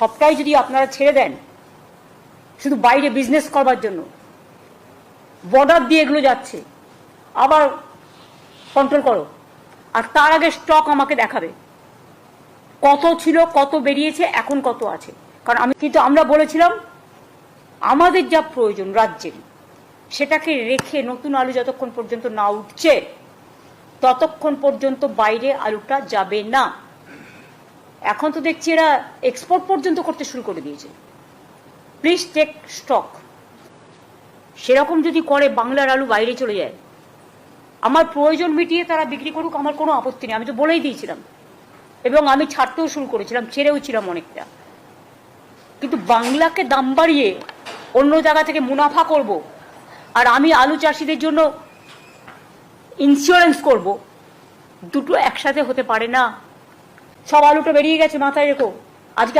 সবটাই যদি আপনারা ছেড়ে দেন শুধু বাইরে বিজনেস করবার জন্য, বর্ডার দিয়ে এগুলো যাচ্ছে, আবার কন্ট্রোল করো, আর তার আগে স্টক আমাকে দেখাবে কত ছিল, কত বেরিয়েছে, এখন কত আছে। কারণ আমরা বলেছিলাম আমাদের যা প্রয়োজন রাজ্যের, সেটাকে রেখে নতুন আলু যতক্ষণ পর্যন্ত না উঠছে ততক্ষণ পর্যন্ত বাইরে আলুটা যাবে না। এখন তো দেখছি এরা এক্সপোর্ট পর্যন্ত করতে শুরু করে দিয়েছে। Please take stock. সেরকম যদি করে বাংলার আলু বাইরে চলে যায়, আমার প্রয়োজন মিটিয়ে তারা বিক্রি করুক, আমার কোনো আপত্তি নেই, আমি তো বলেই দিয়েছিলাম, এবং আমি ছাড়তেও শুরু করেছিলাম, ছেড়েও ছিলাম অনেকটা। কিন্তু বাংলাকে দাম বাড়িয়ে অন্য জায়গা থেকে মুনাফা করব, আর আমি আলু চাষিদের জন্য ইন্স্যুরেন্স করব, দুটো একসাথে হতে পারে না। সব আলুটা বেরিয়ে গেছে, মাথায় রেখো। আজকে